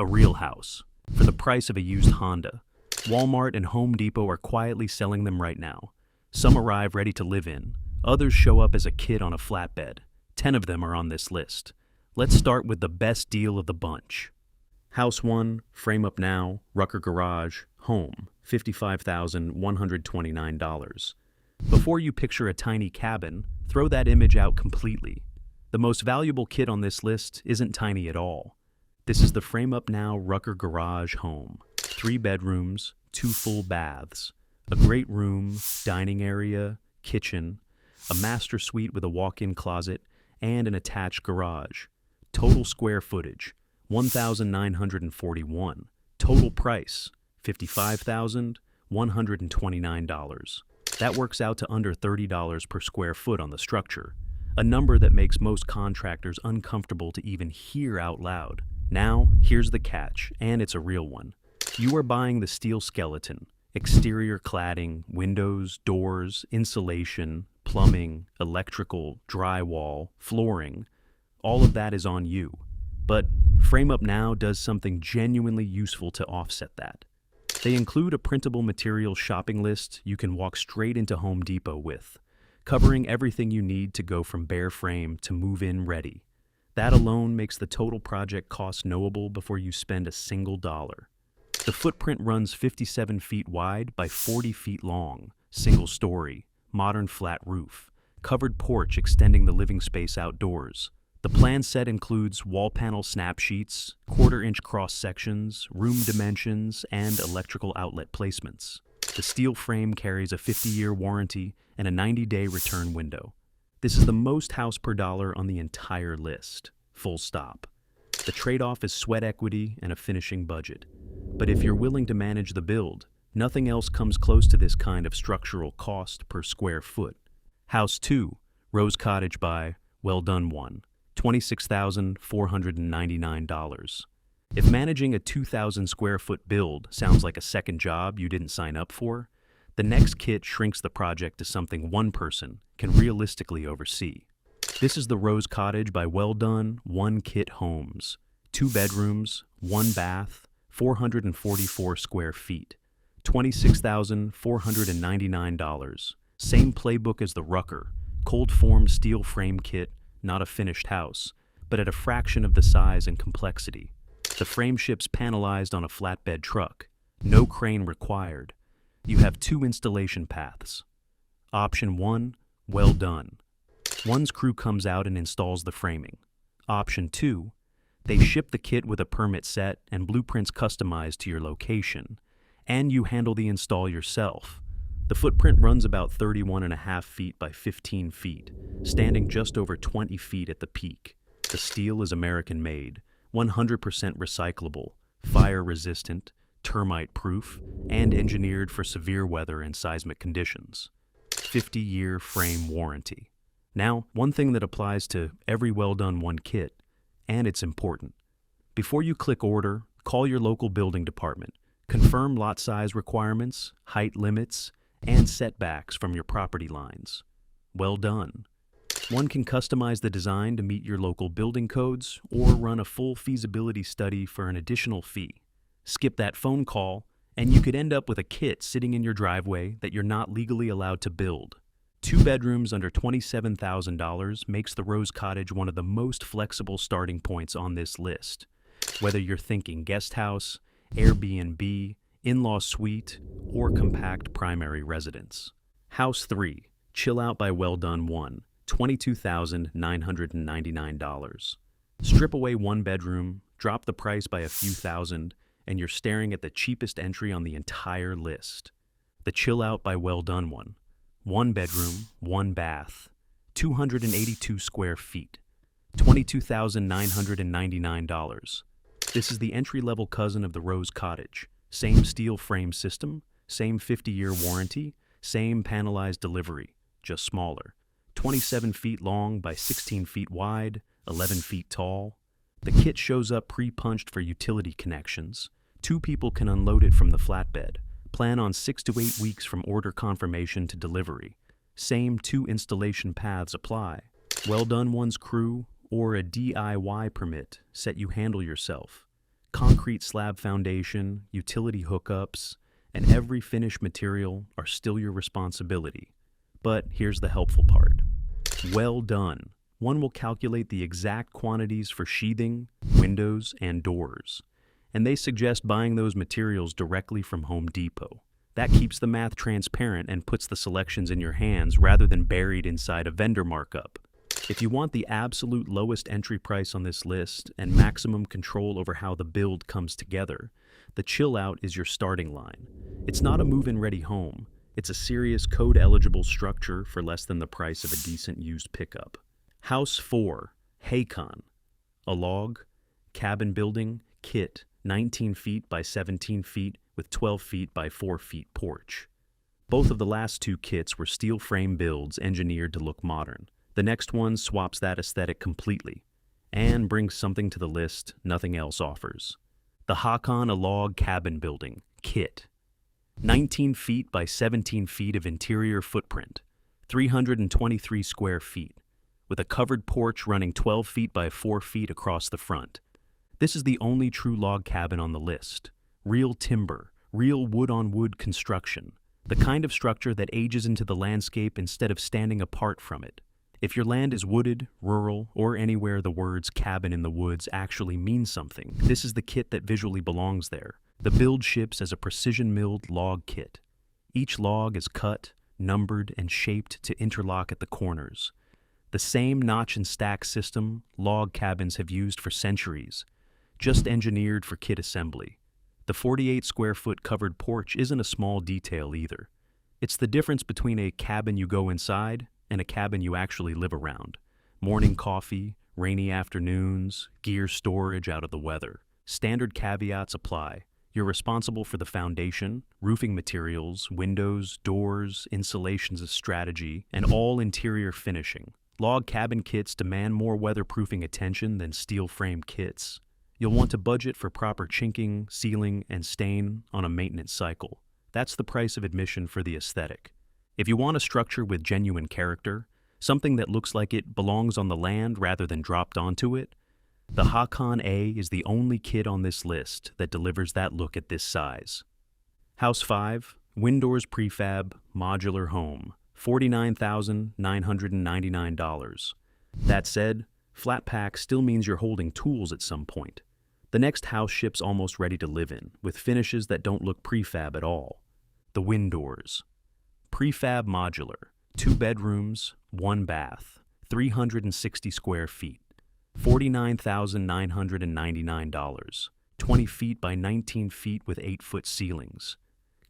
a real house, for the price of a used Honda. Walmart and Home Depot are quietly selling them right now. Some arrive ready to live in, others show up as a kit on a flatbed. 10 of them are on this list. Let's start with the best deal of the bunch. House 1, FrameUpNow, Rucker Garage, Home, $55,129. Before you picture a tiny cabin, throw that image out completely. The most valuable kit on this list isn't tiny at all. This is the FrameUpNow Rucker Garage Home. 3 bedrooms, 2 full baths, a great room, dining area, kitchen, a master suite with a walk-in closet, and an attached garage. Total square footage, 1,941. Total price, $55,129. That works out to under $30 per square foot on the structure, a number that makes most contractors uncomfortable to even hear out loud. Now, here's the catch, and it's a real one. You are buying the steel skeleton, exterior cladding, windows, doors, insulation, plumbing, electrical, drywall, flooring. All of that is on you. But FrameUpNow does something genuinely useful to offset that. They include a printable materials shopping list you can walk straight into Home Depot with, covering everything you need to go from bare frame to move-in ready. That alone makes the total project cost knowable before you spend a single dollar. The footprint runs 57 feet wide by 40 feet long, single story, modern flat roof, covered porch extending the living space outdoors. The plan set includes wall panel snap sheets, quarter-inch cross sections, room dimensions, and electrical outlet placements. The steel frame carries a 50-year warranty and a 90-day return window. This is the most house per dollar on the entire list. Full stop. The trade-off is sweat equity and a finishing budget. But if you're willing to manage the build, nothing else comes close to this kind of structural cost per square foot. House 2, Rose Cottage by Well Done 1, $26,499. If managing a 2,000 square foot build sounds like a second job you didn't sign up for, the next kit shrinks the project to something one person can realistically oversee. This is the Rose Cottage by Well Done 1 Kit Homes. 2 bedrooms, 1 bath, 444 square feet, $26,499. Same playbook as the Rucker, cold-formed steel frame kit, not a finished house, but at a fraction of the size and complexity. The frame ships panelized on a flatbed truck, no crane required. You have 2 installation paths. Option 1, Well Done. One's crew comes out and installs the framing. Option 2, they ship the kit with a permit set and blueprints customized to your location, and you handle the install yourself. The footprint runs about 31.5 feet by 15 feet, standing just over 20 feet at the peak. The steel is American-made, 100% recyclable, fire-resistant, termite-proof, and engineered for severe weather and seismic conditions. 50-year frame warranty. Now, one thing that applies to every Well Done 1 kit, and it's important. Before you click order, call your local building department. Confirm lot size requirements, height limits, and setbacks from your property lines. Well done. One can customize the design to meet your local building codes or run a full feasibility study for an additional fee. Skip that phone call, and you could end up with a kit sitting in your driveway that you're not legally allowed to build. 2 bedrooms under $27,000 makes the Rose Cottage one of the most flexible starting points on this list. Whether you're thinking guest house, Airbnb, in-law suite, or compact primary residence. House 3, Chill Out by Well Done 1, $22,999. Strip away 1 bedroom, drop the price by a few thousand, and you're staring at the cheapest entry on the entire list. The Chill Out by Well Done 1 bedroom, 1 bath, 282 square feet, $22,999. This is the entry-level cousin of the Rose Cottage. Same steel frame system, same 50-year warranty, same panelized delivery, just smaller. 27 feet long by 16 feet wide, 11 feet tall. The kit shows up pre-punched for utility connections. 2 people can unload it from the flatbed. Plan on 6 to 8 weeks from order confirmation to delivery. Same 2 installation paths apply. Well Done 1's crew or a DIY permit set you handle yourself. Concrete slab foundation, utility hookups, and every finished material are still your responsibility. But here's the helpful part. Well done. One will calculate the exact quantities for sheathing, windows, and doors. And they suggest buying those materials directly from Home Depot. That keeps the math transparent and puts the selections in your hands rather than buried inside a vendor markup. If you want the absolute lowest entry price on this list and maximum control over how the build comes together, the Chill Out is your starting line. It's not a move-in ready home. It's a serious code-eligible structure for less than the price of a decent used pickup. House 4, Hakan. A log, cabin building, kit, 19 feet by 17 feet with 12 feet by 4 feet porch. Both of the last two kits were steel frame builds engineered to look modern. The next one swaps that aesthetic completely and brings something to the list nothing else offers. The Hakan A Log Cabin Building, kit. 19 feet by 17 feet of interior footprint, 323 square feet, with a covered porch running 12 feet by 4 feet across the front. This is the only true log cabin on the list. Real timber, real wood-on-wood construction, the kind of structure that ages into the landscape instead of standing apart from it. If your land is wooded, rural, or anywhere the words cabin in the woods actually mean something, this is the kit that visually belongs there. The build ships as a precision-milled log kit. Each log is cut, numbered, and shaped to interlock at the corners. The same notch and stack system log cabins have used for centuries, just engineered for kit assembly. The 48 square foot covered porch isn't a small detail either. It's the difference between a cabin you go inside and a cabin you actually live around. Morning coffee, rainy afternoons, gear storage out of the weather. Standard caveats apply. You're responsible for the foundation, roofing materials, windows, doors, insulation's a strategy, and all interior finishing. Log cabin kits demand more weatherproofing attention than steel frame kits. You'll want to budget for proper chinking, sealing, and stain on a maintenance cycle. That's the price of admission for the aesthetic. If you want a structure with genuine character, something that looks like it belongs on the land rather than dropped onto it, the Hakan A is the only kit on this list that delivers that look at this size. House 5, WINNDOORS Prefab, Modular Home, $49,999. That said, flat pack still means you're holding tools at some point. The next house ship's almost ready to live in, with finishes that don't look prefab at all. The WINNDOORS. Prefab modular, 2 bedrooms, 1 bath, 360 square feet, $49,999, 20 feet by 19 feet with 8-foot ceilings.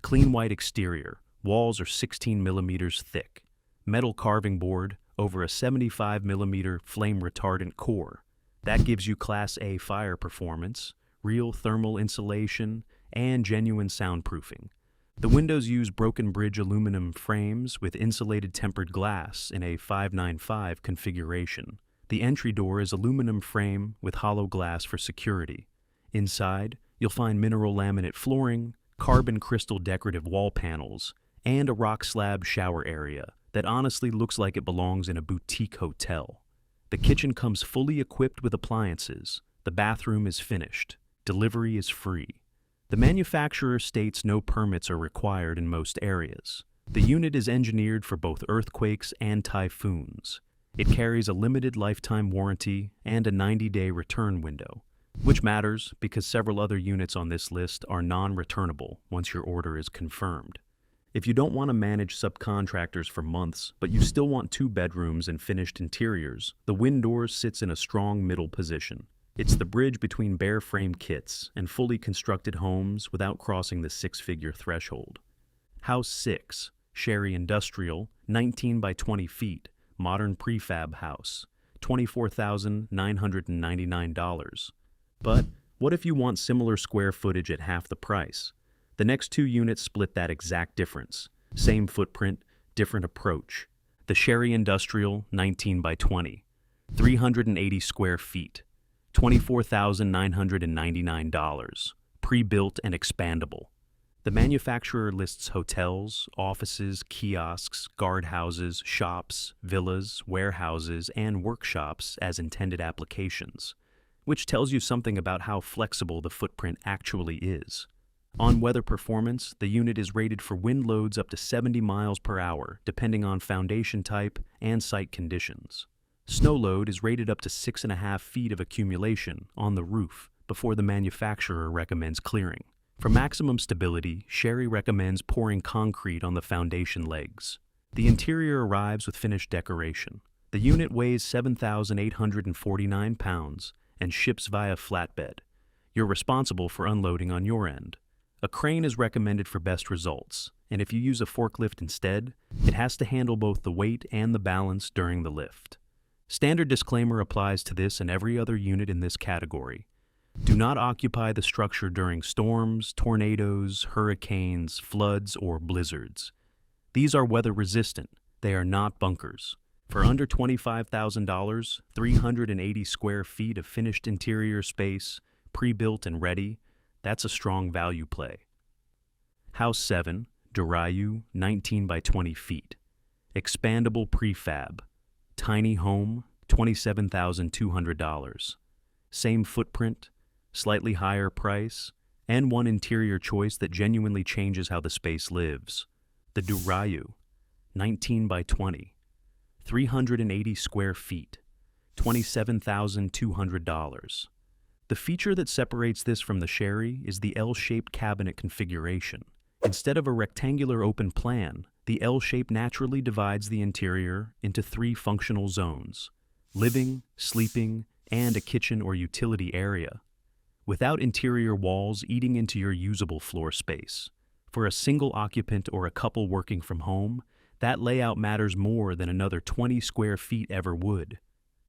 Clean white exterior, walls are 16 millimeters thick, metal carving board over a 75 millimeter flame retardant core. That gives you Class A fire performance, real thermal insulation, and genuine soundproofing. The windows use broken bridge aluminum frames with insulated tempered glass in a 595 configuration. The entry door is aluminum frame with hollow glass for security. Inside, you'll find mineral laminate flooring, carbon crystal decorative wall panels, and a rock slab shower area that honestly looks like it belongs in a boutique hotel. The kitchen comes fully equipped with appliances. The bathroom is finished. Delivery is free. The manufacturer states no permits are required in most areas. The unit is engineered for both earthquakes and typhoons. It carries a limited lifetime warranty and a 90-day return window, which matters because several other units on this list are non-returnable once your order is confirmed. If you don't want to manage subcontractors for months, but you still want 2 bedrooms and finished interiors, the WINNDOORS sits in a strong middle position. It's the bridge between bare frame kits and fully constructed homes without crossing the 6-figure threshold. House 6, Chery Industrial, 19 by 20 feet, modern prefab house, $24,999. But what if you want similar square footage at half the price? The next 2 units split that exact difference. Same footprint, different approach. The Chery Industrial, 19 by 20, 380 square feet, $24,999, pre-built and expandable. The manufacturer lists hotels, offices, kiosks, guardhouses, shops, villas, warehouses, and workshops as intended applications. which tells you something about how flexible the footprint actually is. On weather performance, the unit is rated for wind loads up to 70 miles per hour, depending on foundation type and site conditions. Snow load is rated up to 6.5 feet of accumulation on the roof before the manufacturer recommends clearing. For maximum stability, Chery recommends pouring concrete on the foundation legs. The interior arrives with finished decoration. The unit weighs 7,849 pounds and ships via flatbed. You're responsible for unloading on your end. A crane is recommended for best results, and if you use a forklift instead, it has to handle both the weight and the balance during the lift. Standard disclaimer applies to this and every other unit in this category. Do not occupy the structure during storms, tornadoes, hurricanes, floods, or blizzards. These are weather resistant. They are not bunkers. For under $25,000, 380 square feet of finished interior space, pre-built and ready, that's a strong value play. House 7, Durayu, 19 by 20 feet. Expandable prefab. Tiny home, $27,200. Same footprint, slightly higher price, and one interior choice that genuinely changes how the space lives. The Durayu, 19 by 20. 380 square feet, $27,200. The feature that separates this from the Chery is the L-shaped cabinet configuration. Instead of a rectangular open plan, the L shape naturally divides the interior into 3 functional zones: living, sleeping, and a kitchen or utility area, without interior walls eating into your usable floor space. For a single occupant or a couple working from home, that layout matters more than another 20 square feet ever would.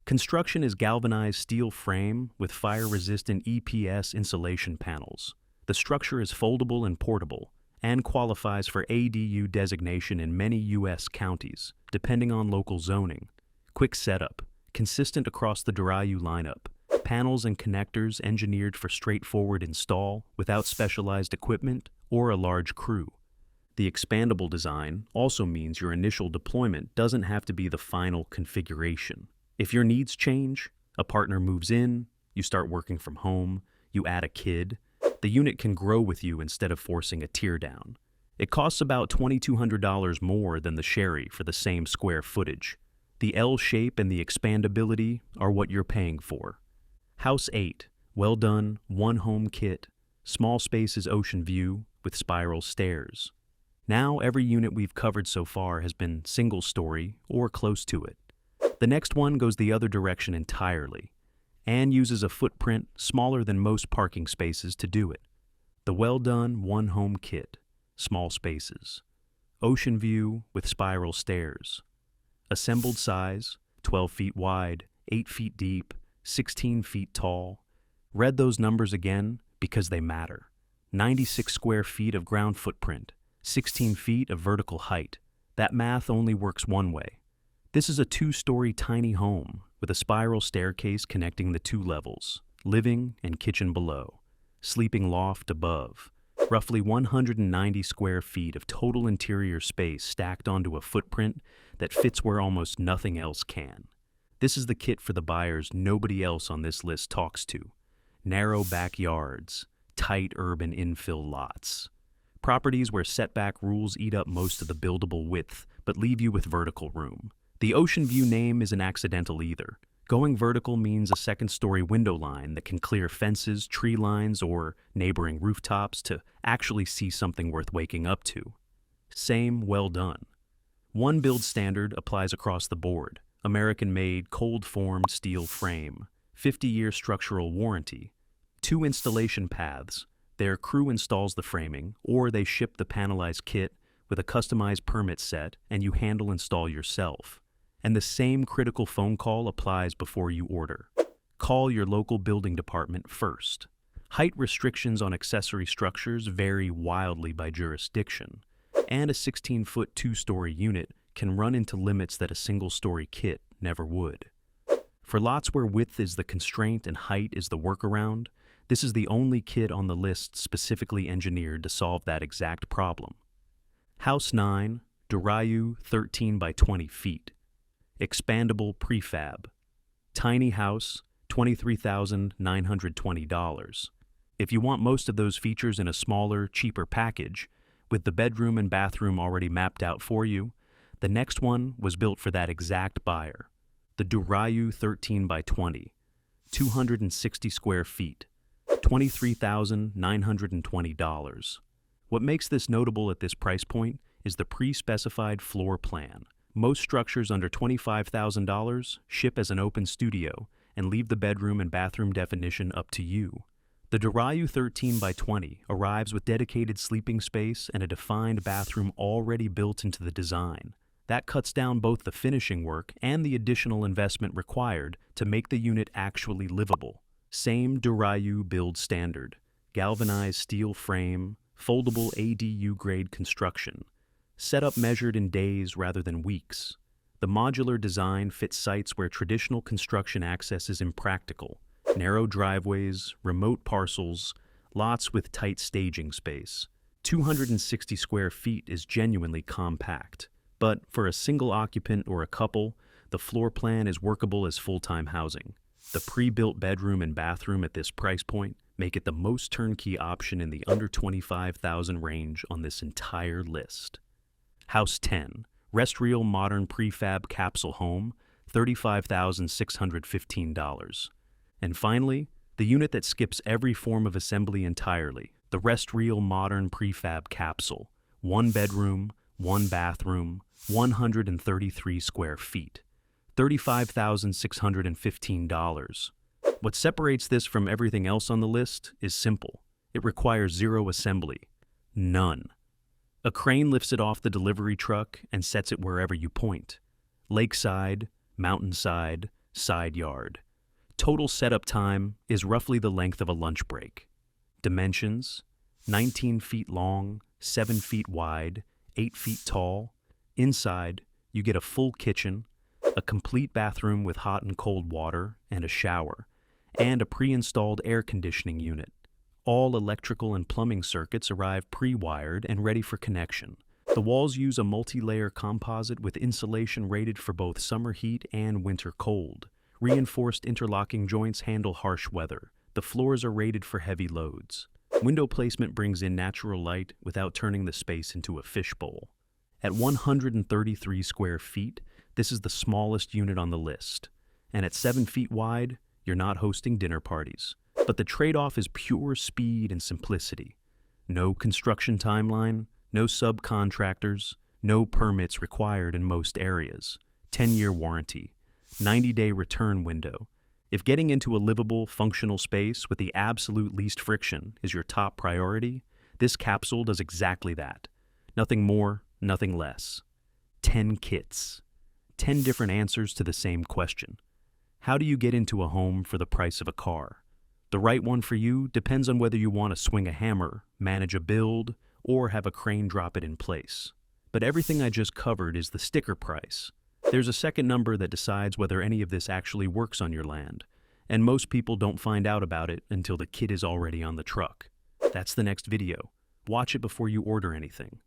Construction is galvanized steel frame with fire-resistant EPS insulation panels. The structure is foldable and portable, and qualifies for ADU designation in many U.S. counties, depending on local zoning. Quick setup, consistent across the Durayu lineup. Panels and connectors engineered for straightforward install without specialized equipment or a large crew. The expandable design also means your initial deployment doesn't have to be the final configuration. If your needs change, a partner moves in, you start working from home, you add a kid, the unit can grow with you instead of forcing a teardown. It costs about $2,200 more than the Chery for the same square footage. The L shape and the expandability are what you're paying for. House 8, well done, one home kit, small spaces ocean view with spiral stairs. Now every unit we've covered so far has been single story or close to it. The next one goes the other direction entirely and uses a footprint smaller than most parking spaces to do it. The well done one home kit, small spaces, ocean view with spiral stairs. Assembled size, 12 feet wide, 8 feet deep, 16 feet tall. Read those numbers again because they matter. 96 square feet of ground footprint, 16 feet of vertical height. That math only works one way. This is a 2-story tiny home with a spiral staircase connecting the 2 levels, living and kitchen below, sleeping loft above. Roughly 190 square feet of total interior space stacked onto a footprint that fits where almost nothing else can. This is the kit for the buyers nobody else on this list talks to. Narrow backyards, tight urban infill lots. Properties where setback rules eat up most of the buildable width but leave you with vertical room. The ocean view name isn't accidental either. Going vertical means a second-story window line that can clear fences, tree lines, or neighboring rooftops to actually see something worth waking up to. Same well done. One build standard applies across the board. American-made, cold-formed steel frame. 50-year structural warranty. 2 installation paths. Their crew installs the framing, or they ship the panelized kit with a customized permit set and you handle install yourself. And the same critical phone call applies before you order. Call your local building department first. Height restrictions on accessory structures vary wildly by jurisdiction, and a 16-foot 2-story unit can run into limits that a single-story kit never would. For lots where width is the constraint and height is the workaround, this is the only kit on the list specifically engineered to solve that exact problem. House 9, Durayu, 13 by 20 feet. Expandable prefab. Tiny house, $23,920. If you want most of those features in a smaller, cheaper package, with the bedroom and bathroom already mapped out for you, the next one was built for that exact buyer. The Durayu 13 by 20, 260 square feet, $23,920. What makes this notable at this price point is the pre-specified floor plan. Most structures under $25,000 ship as an open studio and leave the bedroom and bathroom definition up to you. The Durayu 13 by 20 arrives with dedicated sleeping space and a defined bathroom already built into the design. That cuts down both the finishing work and the additional investment required to make the unit actually livable. Same Durayu build standard, galvanized steel frame, foldable ADU grade construction. Setup measured in days rather than weeks. The modular design fits sites where traditional construction access is impractical. Narrow driveways, remote parcels, lots with tight staging space. 260 square feet is genuinely compact. But for a single occupant or a couple, the floor plan is workable as full-time housing. The pre-built bedroom and bathroom at this price point make it the most turnkey option in the under $25,000 range on this entire list. House 10, RestReal Modern Prefab Capsule Home, $35,615. And finally, the unit that skips every form of assembly entirely, the RestReal Modern Prefab Capsule, 1 bedroom, 1 bathroom, 133 square feet, $35,615. What separates this from everything else on the list is simple. It requires zero assembly. None. A crane lifts it off the delivery truck and sets it wherever you point. Lakeside, mountainside, side yard. Total setup time is roughly the length of a lunch break. Dimensions: 19 feet long, 7 feet wide, 8 feet tall. Inside, you get a full kitchen, a complete bathroom with hot and cold water and a shower, and a pre-installed air conditioning unit. All electrical and plumbing circuits arrive pre-wired and ready for connection. The walls use a multi-layer composite with insulation rated for both summer heat and winter cold. Reinforced interlocking joints handle harsh weather. The floors are rated for heavy loads. Window placement brings in natural light without turning the space into a fishbowl. At 133 square feet, this is the smallest unit on the list. And at 7 feet wide, you're not hosting dinner parties. But the trade-off is pure speed and simplicity. No construction timeline, no subcontractors, no permits required in most areas. 10-year warranty, 90-day return window. If getting into a livable, functional space with the absolute least friction is your top priority, this capsule does exactly that. Nothing more, nothing less. 10 kits. 10 different answers to the same question. How do you get into a home for the price of a car? The right one for you depends on whether you want to swing a hammer, manage a build, or have a crane drop it in place. But everything I just covered is the sticker price. There's a second number that decides whether any of this actually works on your land, and most people don't find out about it until the kit is already on the truck. That's the next video. Watch it before you order anything.